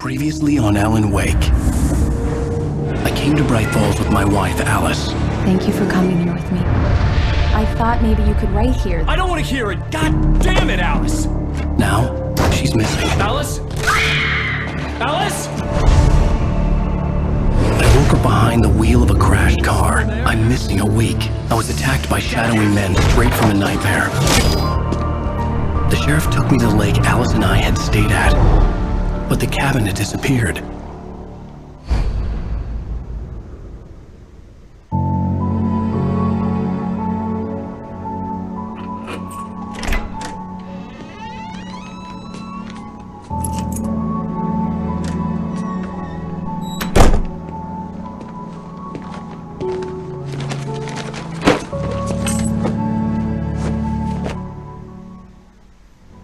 Previously on Alan Wake. I came to Bright Falls with my wife, Alice. Thank you for coming here with me. I thought maybe you could write here. I don't want to hear it! God damn it, Alice! Now, she's missing. Alice? Alice? I woke up behind the wheel of a crashed car. I'm missing a week. I was attacked by shadowy men straight from a nightmare. The sheriff took me to the lake Alice and I had stayed at, but the cabin had disappeared.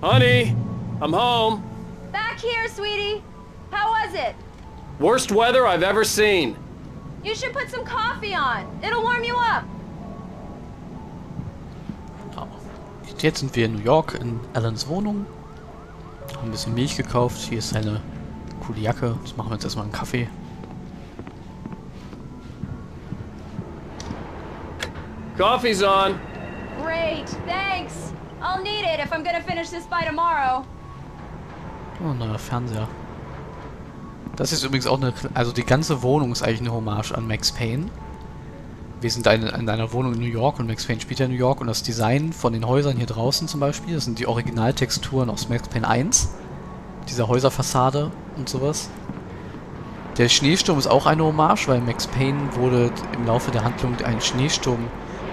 Honey, I'm home. Back here, sweetie. How was it? Worst weather I've ever seen. You should put some coffee on. It'll warm you up. Jetzt sind wir in New York in Alans Wohnung. Haben ein bisschen Milch gekauft. Hier ist seine coole Jacke. Jetzt machen wir uns erstmal einen Kaffee. Coffee's on. Great, thanks. I'll need it if I'm gonna finish this by tomorrow. Oh, ein neuer Fernseher. Das ist übrigens auch eine... Also die ganze Wohnung ist eigentlich eine Hommage an Max Payne. Wir sind in einer Wohnung in New York und Max Payne spielt ja in New York. Und das Design von den Häusern hier draußen zum Beispiel, das sind die Originaltexturen aus Max Payne 1. Dieser Häuserfassade und sowas. Der Schneesturm ist auch eine Hommage, weil Max Payne wurde im Laufe der Handlung ein Schneesturm,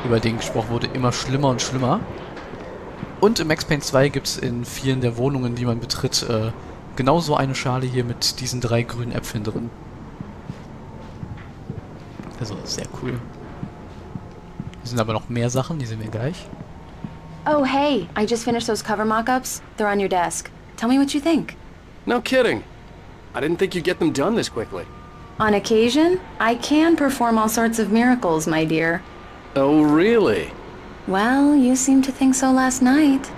über den gesprochen wurde, immer schlimmer und schlimmer. Und in Max Payne 2 gibt es in vielen der Wohnungen, die man betritt, genauso eine Schale hier mit diesen 3 grünen Äpfeln drin. Also sehr cool. Hier sind aber noch mehr Sachen, die sehen wir gleich. Oh, hey, I just finished those cover mock-ups. They're on your desk. Tell me what you think. No kidding. I didn't think you'd get them done this quickly. On occasion, I can perform all sorts of miracles, my dear. Oh, really? Well, you seemed to think so last night.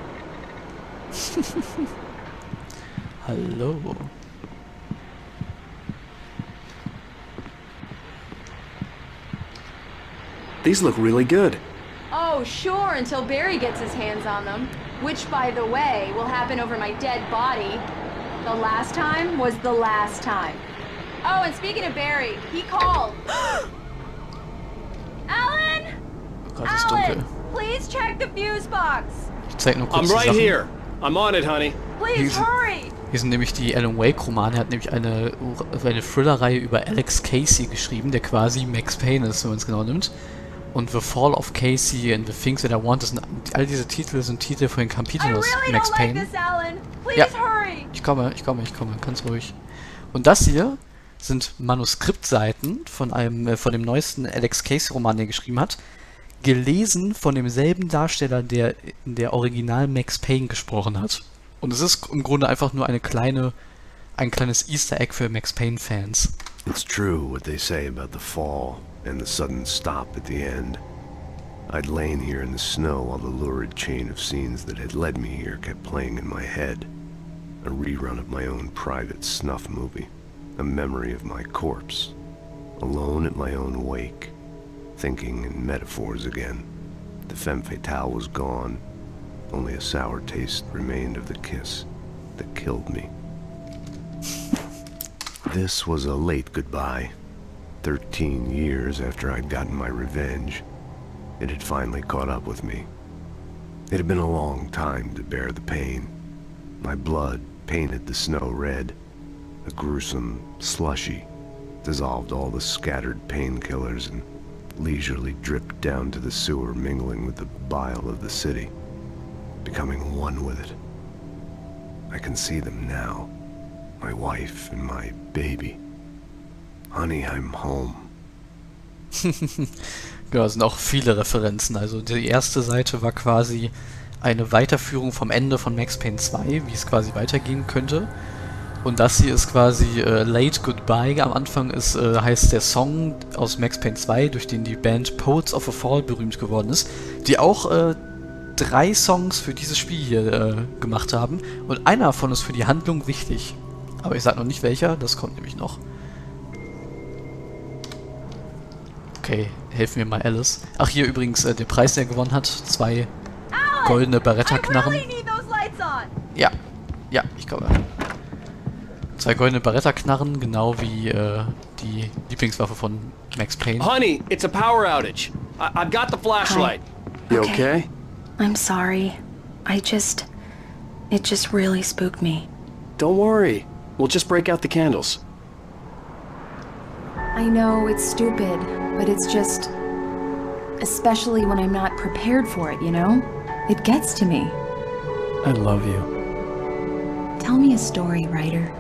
Hallo. These look really good. Oh, sure, until Barry gets his hands on them. Which, by the way, will happen over my dead body. The last time was the last time. Oh, and speaking of Barry, he called. Alan! Oh Gott, es ist dunkel. Alan, please check the fuse box. Ich zeig nur kurz I'm die right Sachen. here. I'm on it, honey. Please hurry. Hier sind nämlich die Alan Wake-Romane. Er hat nämlich eine Thriller-Reihe über Alex Casey geschrieben, der quasi Max Payne ist, wenn man es genau nimmt. Und The Fall of Casey and The Things That I Want, all diese Titel sind Titel von den Kapiteln aus Max Payne. Like this, Alan. Please Ja, hurry. ich komme, ganz ruhig. Und das hier sind Manuskriptseiten von dem neuesten Alex Casey-Roman, den er geschrieben hat, gelesen von demselben Darsteller, der in der Original Max Payne gesprochen hat. Und es ist im Grunde einfach nur ein kleines Easter Egg für Max Payne-Fans. It's true what they say about the fall and the sudden stop at the end. I'd lain here in the snow while the lurid chain of scenes that had led me here kept playing in my head. A rerun of my own private snuff movie. A memory of my corpse. Alone at my own wake. Thinking in metaphors again. The femme fatale was gone. Only a sour taste remained of the kiss that killed me. This was a late goodbye. 13 years after I'd gotten my revenge, it had finally caught up with me. It had been a long time to bear the pain. My blood painted the snow red. A gruesome slushy dissolved all the scattered painkillers and leisurely dripped down to the sewer, mingling with the bile of the city, becoming one with it. I can see them now, my wife and my baby. Honey, I'm home. Ja, es sind auch viele Referenzen. Also die erste Seite war quasi eine Weiterführung vom Ende von Max Payne 2, wie es quasi weitergehen könnte. Und das hier ist quasi Late Goodbye. Am Anfang heißt der Song aus Max Payne 2, durch den die Band Poets of a Fall berühmt geworden ist, die auch 3 Songs für dieses Spiel hier gemacht haben. Und einer davon ist für die Handlung wichtig. Aber ich sag noch nicht welcher, das kommt nämlich noch. Okay, helfen wir mal Alice. Ach, hier übrigens den Preis, der gewonnen hat. 2 goldene Beretta-Knarren. Ja, ja, ich glaube. 2 goldene Beretta-Knarren, genau wie die Lieblingswaffe von Max Payne. Honey, it's a power outage. I've got the flashlight. Hi. You Okay. okay? I'm sorry. It just really spooked me. Don't worry. We'll just break out the candles. I know it's stupid, but it's just... Especially when I'm not prepared for it, you know? It gets to me. I love you. Tell me a story, writer.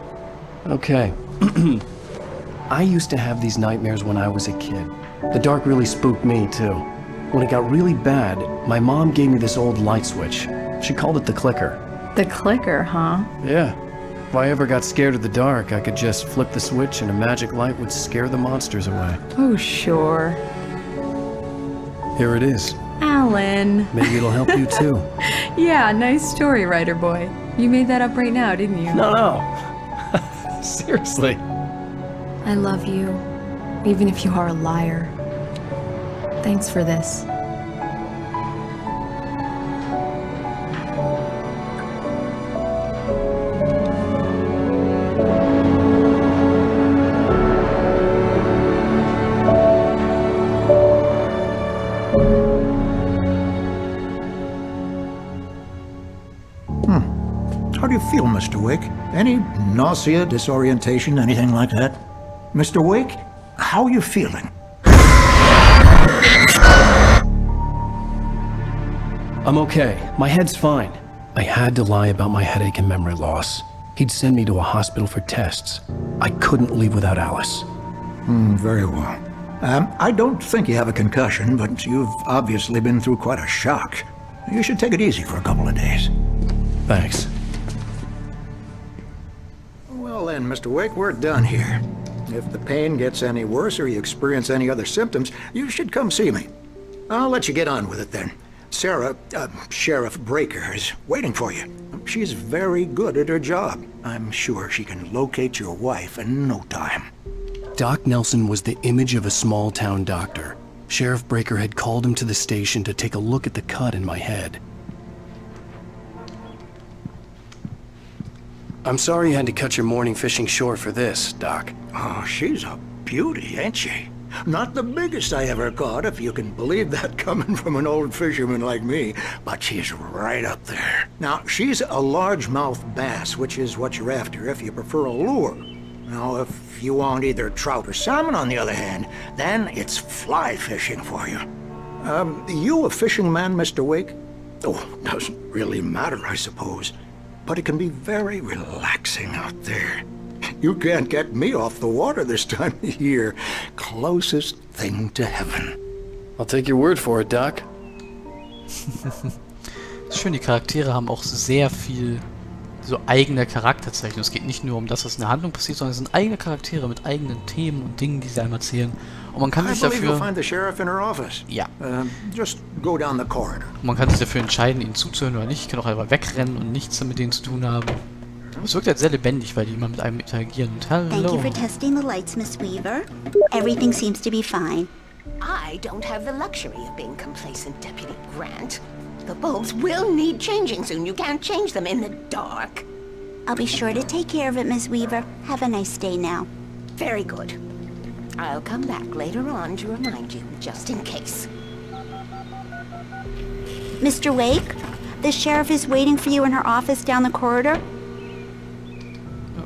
Okay. I used to have these nightmares when I was a kid. The dark really spooked me, too. When it got really bad, my mom gave me this old light switch. She called it the clicker. The clicker, huh? Yeah. If I ever got scared of the dark, I could just flip the switch and a magic light would scare the monsters away. Oh, sure. Here it is. Alan. Maybe it'll help you, too. Yeah, nice story, writer boy. You made that up right now, didn't you? No. Seriously. I love you, even if you are a liar. Thanks for this. How do you feel, Mr. Wake? Any nausea, disorientation, anything like that? Mr. Wake, how are you feeling? I'm okay. My head's fine. I had to lie about my headache and memory loss. He'd send me to a hospital for tests. I couldn't leave without Alice. Very well. I don't think you have a concussion, but you've obviously been through quite a shock. You should take it easy for a couple of days. Thanks. Well then, Mr. Wake, we're done here. If the pain gets any worse or you experience any other symptoms, you should come see me. I'll let you get on with it then. Sarah, Sheriff Breaker, is waiting for you. She's very good at her job. I'm sure she can locate your wife in no time. Doc Nelson was the image of a small-town doctor. Sheriff Breaker had called him to the station to take a look at the cut in my head. I'm sorry you had to cut your morning fishing short for this, Doc. Oh, she's a beauty, ain't she? Not the biggest I ever caught, if you can believe that coming from an old fisherman like me, but she's right up there. Now, she's a largemouth bass, which is what you're after if you prefer a lure. Now, if you want either trout or salmon, on the other hand, then it's fly fishing for you. You a fishing man, Mr. Wake? Oh, doesn't really matter, I suppose. But it can be very relaxing out there. You can't get me off the water this time of year. Closest thing to heaven. I'll take your word for it, Doc. Schön, die Charaktere haben auch sehr viel so eigene Charakterzeichnung. Es geht nicht nur um das, was in der Handlung passiert, sondern es sind eigene Charaktere mit eigenen Themen und Dingen, die sie einem erzählen. Und man kann sich dafür... Ja. Just go down the corridor. Man kann sich dafür entscheiden, ihnen zuzuhören oder nicht. Ich kann auch einfach wegrennen und nichts mit denen zu tun haben. Es wirkt halt sehr lebendig, weil die immer mit einem interagieren. Und hallo. Thank you for testing the lights, Miss Weaver. Everything seems to be fine. I don't have the luxury of being complacent, Deputy Grant. The bulbs will need changing soon. You can't change them in the dark. I'll be sure to take care of it, Miss Weaver. Have a nice day now. Very good. I'll come back later on to remind you, just in case. Mr. Wake, the sheriff is waiting for you in her office down the corridor.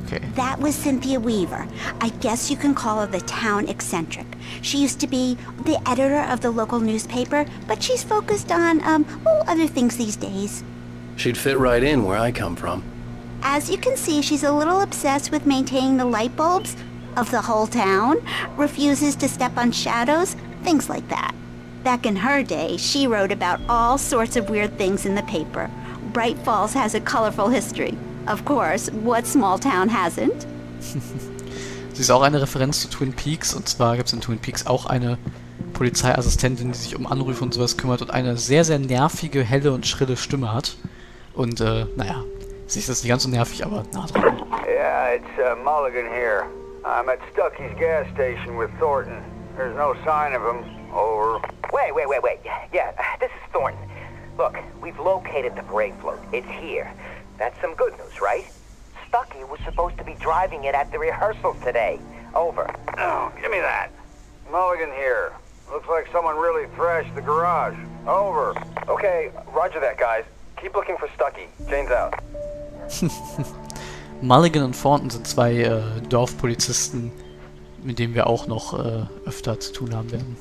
Okay. That was Cynthia Weaver. I guess you can call her the town eccentric. She used to be the editor of the local newspaper, but she's focused on, other things these days. She'd fit right in where I come from. As you can see, she's a little obsessed with maintaining the light bulbs of the whole town, refuses to step on shadows, things like that. Back in her day, she wrote about all sorts of weird things in the paper. Bright Falls has a colorful history. Of course, what small town hasn't? Sie ist auch eine Referenz zu Twin Peaks, und zwar gibt es in Twin Peaks auch eine Polizeiassistentin, die sich um Anrufe und sowas kümmert und eine sehr, sehr nervige, helle und schrille Stimme hat. Und, naja, sie ist jetzt nicht ganz so nervig, aber nah dran. Yeah, it's Mulligan here. I'm at Stuckey's gas station with Thornton. There's no sign of him. Over. Wait. Yeah, this is Thornton. Look, we've located the parade float. It's here. That's some good news, right? Stuckey was supposed to be driving it at the rehearsal today. Over. Oh, give me that. Mulligan here. Looks like someone really thrashed the garage. Over. Okay, roger that, guys. Keep looking for Stuckey. Jane's out. Mulligan und Thornton sind zwei Dorfpolizisten, mit denen wir auch noch öfter zu tun haben werden.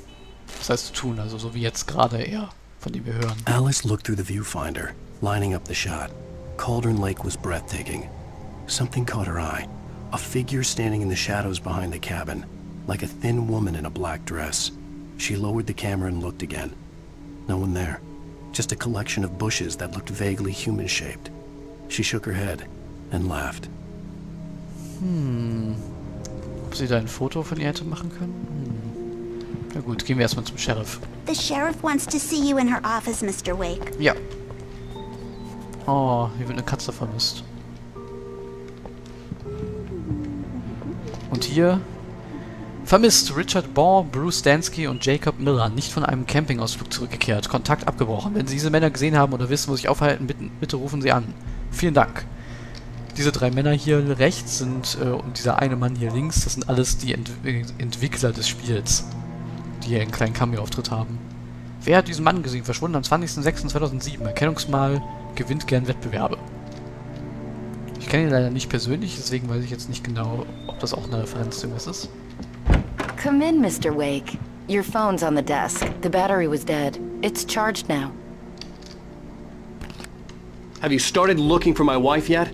Das heißt zu tun, also so wie jetzt gerade eher, von dem wir hören. Alice looked through the viewfinder, lining up the shot. Cauldron Lake was breathtaking. Something caught her eye. A figure standing in the shadows behind the cabin, like a thin woman in a black dress. She lowered the camera and looked again. No one there. Just a collection of bushes that looked vaguely human-shaped. She shook her head and laughed. Ob sie da ein Foto von ihr hätte machen können? Na gut, gehen wir erstmal zum Sheriff. The sheriff wants to see you in her office, Mr. Wake. Ja. Oh, hier wird eine Katze vermisst. Und hier vermisst Richard Baugh, Bruce Dansky und Jacob Miller, nicht von einem Campingausflug zurückgekehrt. Kontakt abgebrochen. Wenn Sie diese Männer gesehen haben oder wissen, wo sie sich aufhalten, bitte rufen Sie an. Vielen Dank. Diese 3 Männer hier rechts sind und dieser eine Mann hier links, das sind alles die Entwickler des Spiels, die hier einen kleinen Cameo-Auftritt haben. Wer hat diesen Mann gesehen? Verschwunden am 20.06.2007. Erkennungsmal, gewinnt gern Wettbewerbe. Ich kenne ihn leider nicht persönlich, deswegen weiß ich jetzt nicht genau, ob das auch eine Referenz zu irgendwas ist. Come in, Mr. Wake. Your phone's on the desk. The battery was dead. It's charged now. Have you started looking for my wife yet?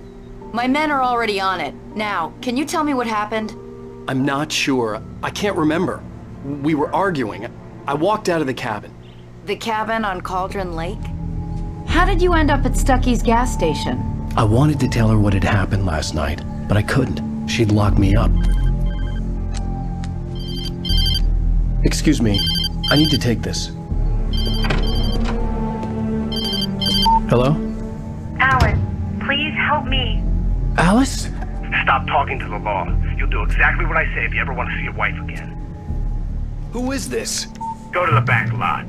My men are already on it. Now, can you tell me what happened? I'm not sure. I can't remember. We were arguing. I walked out of the cabin. The cabin on Cauldron Lake? How did you end up at Stuckey's gas station? I wanted to tell her what had happened last night, but I couldn't. She'd lock me up. Excuse me, I need to take this. Hello? Alan, please help me. Alice? Stop talking to the law. You'll do exactly what I say if you ever want to see your wife again. Who is this? Go to the back lot.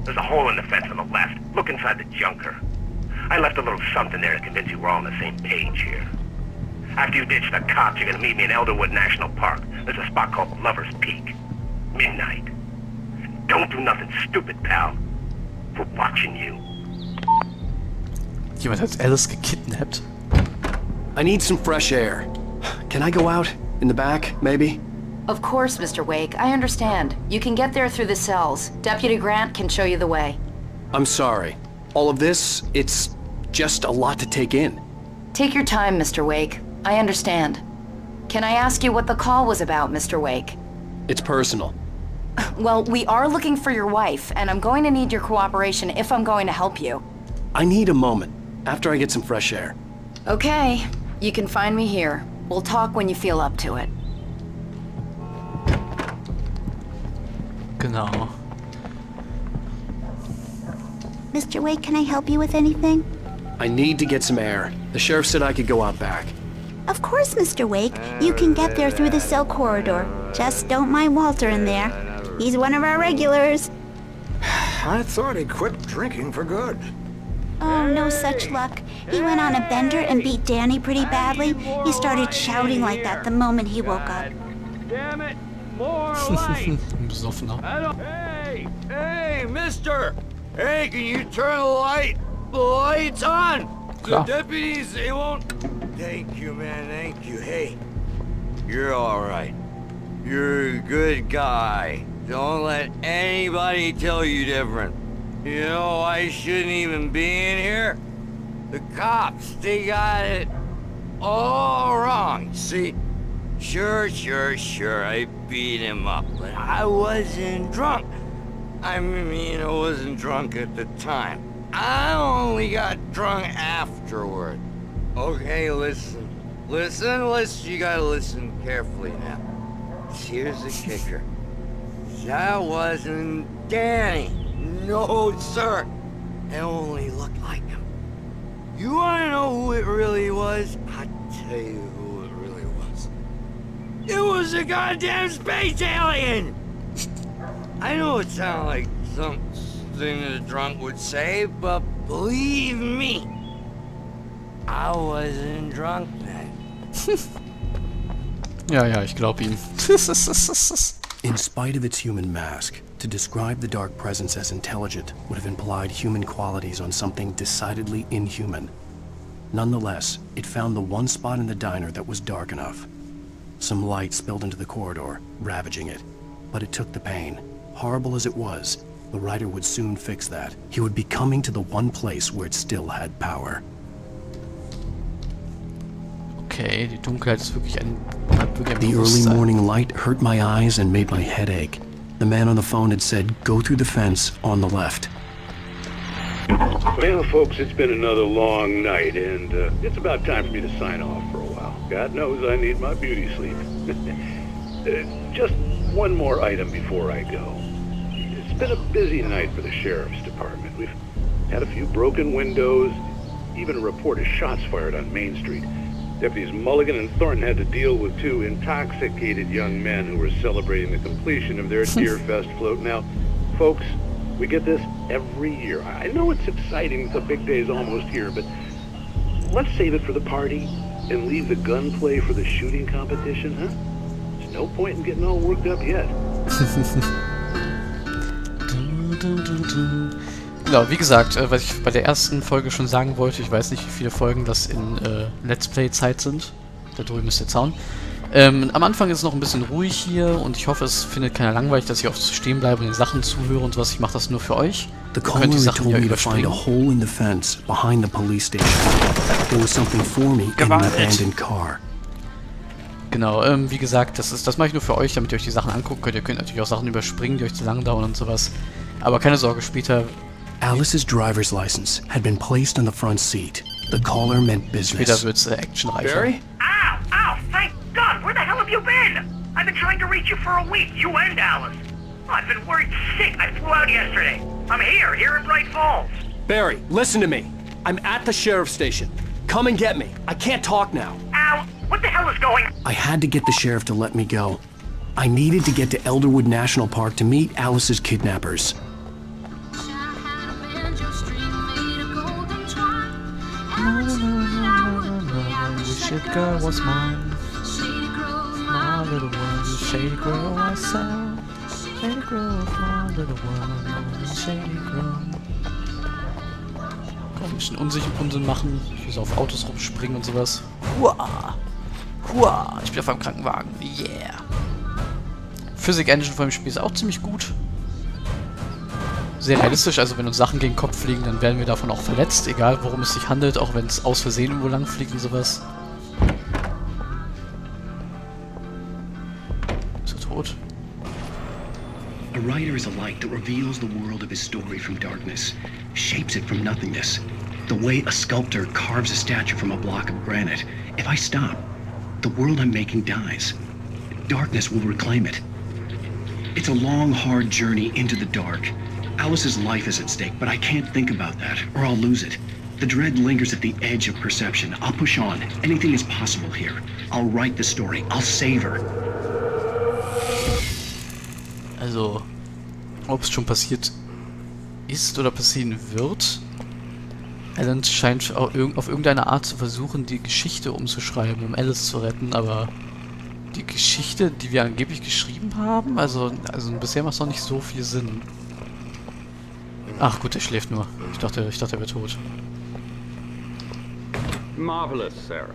There's a hole in the fence on the left. Look inside the junker. I left a little something there to convince you we're all on the same page here. After you ditch the cops, you're gonna meet me in Elderwood National Park. There's a spot called Lover's Peak. Midnight. Don't do nothing stupid, pal. We're watching you. Jemand hat Alice gekidnappt. I need some fresh air. Can I go out? In the back, maybe? Of course, Mr. Wake. I understand. You can get there through the cells. Deputy Grant can show you the way. I'm sorry. All of this, it's just a lot to take in. Take your time, Mr. Wake. I understand. Can I ask you what the call was about, Mr. Wake? It's personal. Well, we are looking for your wife, and I'm going to need your cooperation if I'm going to help you. I need a moment, after I get some fresh air. Okay. You can find me here. We'll talk when you feel up to it. Genau. Mr. Wake, can I help you with anything? I need to get some air. The sheriff said I could go out back. Of course, Mr. Wake. You can get there through the cell corridor. Just don't mind Walter in there. He's one of our regulars. I thought he quit drinking for good. Oh, no such luck. He went on a bender and beat Danny pretty badly. He started shouting like that the moment he woke up. Damn it! More light! Besoffener. Hey, mister! Hey, can you turn the light? The light's on! The deputies, they won't... Thank you, man, thank you. Hey, you're alright. You're a good guy. Don't let anybody tell you different. You know, I shouldn't even be in here. The cops, they got it all wrong. See, sure, I beat him up, but I wasn't drunk. I mean, I wasn't drunk at the time. I only got drunk afterward. Okay, listen. You gotta listen carefully now. Here's the kicker. That wasn't Danny. No, sir. It only looked like him. You wanna know who it really was? I'll tell you who it was a goddamn space alien! I know it sounds like something a drunk would say, but believe me, I wasn't drunk then. Ja, ich glaube ihm. In spite of its human mask, to describe the dark presence as intelligent would have implied human qualities on something decidedly inhuman. Nonetheless, it found the one spot in the diner that was dark enough. Some light spilled into the corridor, ravaging it. But it took the pain. Horrible as it was, the writer would soon fix that. He would be coming to the one place where it still had power. Okay, die Dunkelheit ist wirklich ein The early morning light hurt my eyes and made my head ache. The man on the phone had said, go through the fence on the left. Well, folks, it's been another long night, and it's about time for me to sign off for a while. God knows I need my beauty sleep. Just one more item before I go. It's been a busy night for the sheriff's department. We've had a few broken windows, even a report of shots fired on Main Street. Deputies Mulligan and Thornton had to deal with two intoxicated young men who were celebrating the completion of their Deer Fest float. Now, folks, we get this every year. I know it's exciting, the big day's almost here, but let's save it for the party and leave the gunplay for the shooting competition, huh? There's no point in getting all worked up yet. Genau, wie gesagt, was ich bei der ersten Folge schon sagen wollte, ich weiß nicht, wie viele Folgen das in Let's Play-Zeit sind. Da drüben ist der Zaun. Am Anfang ist es noch ein bisschen ruhig hier und ich hoffe, es findet keiner langweilig, dass ich oft stehen bleibe und den Sachen zuhöre und sowas. Ich mache das nur für euch. The caller told me to find a hole in the fence behind the police station. There was something for me in an abandoned car. Genau, wie gesagt, das mache ich nur für euch, damit ihr euch die Sachen angucken könnt. Ihr könnt natürlich auch Sachen überspringen, die euch zu lang dauern und sowas. Aber keine Sorge, später... Alice's driver's license had been placed on the front seat. The caller meant business. Später wird's actionreicher. Barry? Ow! Ow! Thank God! Where the hell have you been? I've been trying to reach you for a week, you and Alice. Oh, I've been worried sick. I flew out yesterday. I'm here in Bright Falls. Barry, listen to me. I'm at the sheriff's station. Come and get me. I can't talk now. Ow! What the hell is going on? I had to get the sheriff to let me go. I needed to get to Elderwood National Park to meet Alice's kidnappers. Shady girl was mine. My little one, shady girl I saw. Shady girl was my little one, shady girl. Komm, ein bisschen Unsinn machen. Ich will so auf Autos rumspringen und sowas. Hua! Hua! Ich bin auf einem Krankenwagen. Yeah! Physik Engine von dem Spiel ist auch ziemlich gut. Sehr realistisch, also wenn uns Sachen gegen den Kopf fliegen, dann werden wir davon auch verletzt, egal worum es sich handelt, auch wenn es aus Versehen irgendwo lang fliegt und sowas. Ist er tot? A writer is a light that reveals the world of his story from darkness, shapes it from nothingness. The way a sculptor carves a statue from a block of granite. If I stop, the world I'm making dies. Darkness will reclaim it. It's a long, hard journey into the dark. Alice's life is at stake, but I can't think about that, or I'll lose it. The dread lingers at the edge of perception. I'll push on. Anything is possible here. I'll write the story. I'll save her. Also, ob es schon passiert ist oder passieren wird, Alan scheint auf irgendeine Art zu versuchen, die Geschichte umzuschreiben, um Alice zu retten, aber die Geschichte, die wir angeblich geschrieben haben, also bisher macht es noch nicht so viel Sinn. Ach gut, er schläft nur. Ich dachte, er wäre tot. Marvelous, Sarah.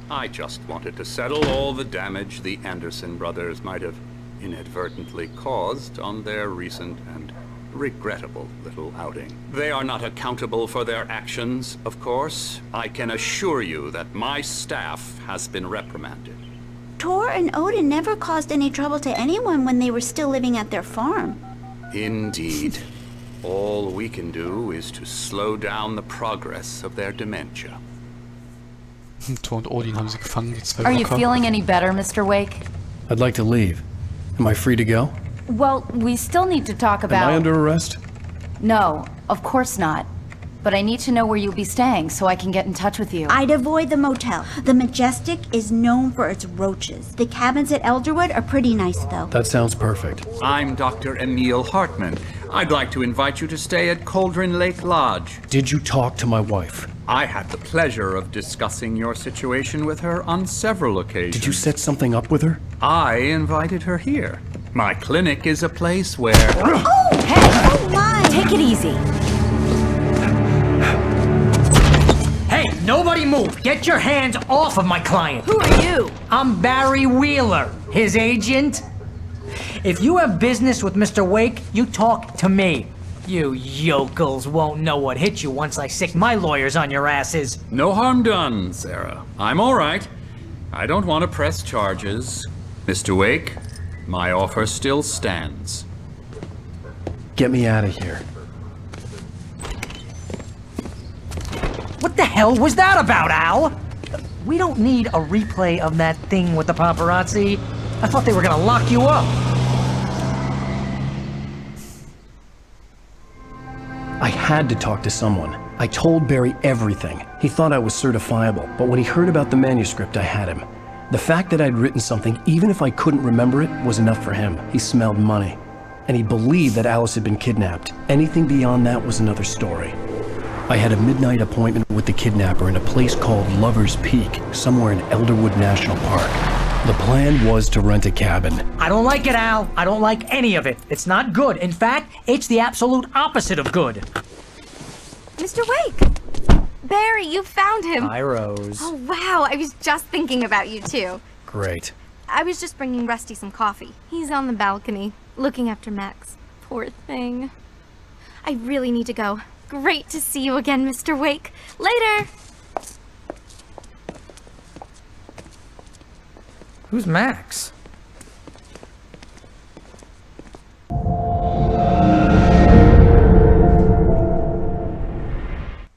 I just wanted to settle all the damage the Anderson brothers might have inadvertently caused on their recent and regrettable little outing. They are not accountable for their actions, of course. I can assure you that my staff has been reprimanded. Tor and Odin never caused any trouble to anyone when they were still living at their farm. Indeed. All we can do is to slow down the progress of their dementia. Tor und Odin haben sie gefangen, die zwei Are you Rocker. feeling any better, Mr. Wake? I'd like to leave. Am I free to go? Well, we still need to talk about... Am I under arrest? No, of course not. but I need to know where you'll be staying so I can get in touch with you. I'd avoid the motel. The Majestic is known for its roaches. The cabins at Elderwood are pretty nice, though. That sounds perfect. I'm Dr. Emil Hartman. I'd like to invite you to stay at Cauldron Lake Lodge. Did you talk to my wife? I had the pleasure of discussing your situation with her on several occasions. Did you set something up with her? I invited her here. My clinic is a place where... Oh, hey! Oh, my! Take it easy. Hey, nobody move! Get your hands off of my client! Who are you? I'm Barry Wheeler, his agent. If you have business with Mr. Wake, you talk to me. You yokels won't know what hit you once I sick my lawyers on your asses. No harm done, Sarah. I'm all right. I don't want to press charges. Mr. Wake, my offer still stands. Get me out of here. What the hell was that about, Al? We don't need a replay of that thing with the paparazzi. I thought they were gonna lock you up. I had to talk to someone. I told Barry everything. He thought I was certifiable, but when he heard about the manuscript, I had him. The fact that I'd written something, even if I couldn't remember it, was enough for him. He smelled money. And he believed that Alice had been kidnapped. Anything beyond that was another story. I had a midnight appointment with the kidnapper in a place called Lover's Peak, somewhere in Elderwood National Park. The plan was to rent a cabin. I don't like it, Al. I don't like any of it. It's not good. In fact, it's the absolute opposite of good. Mr. Wake! Barry, you found him. Hi, Rose. Oh, wow. I was just thinking about you, too. Great. I was just bringing Rusty some coffee. He's on the balcony, looking after Max. Poor thing. I really need to go. Great to see you again, Mr. Wake. Later! Who's Max?